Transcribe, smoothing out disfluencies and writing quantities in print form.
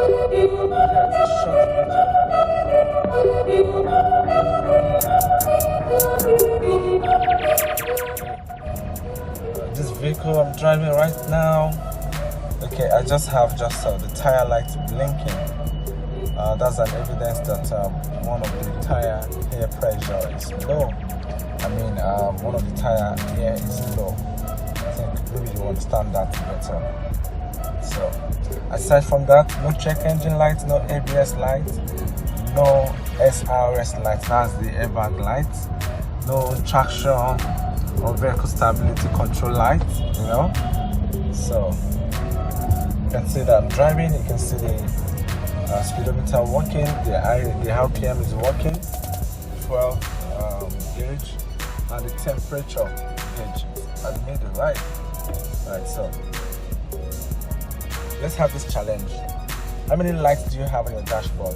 This vehicle I'm driving right now, okay, I just have the tire lights blinking. That's an evidence that one of the tire air pressure is low. I mean, one of the tire air is low. I think maybe you understand that better. So, aside from that, no check engine lights, no ABS lights, no SRS lights, that's the airbag lights, no traction or vehicle stability control lights, you know. So, you can see that I'm driving, you can see the speedometer working, the RPM is working, fuel gauge, and the temperature gauge at the middle, right? Right, so let's have this challenge. How many lights do you have on your dashboard?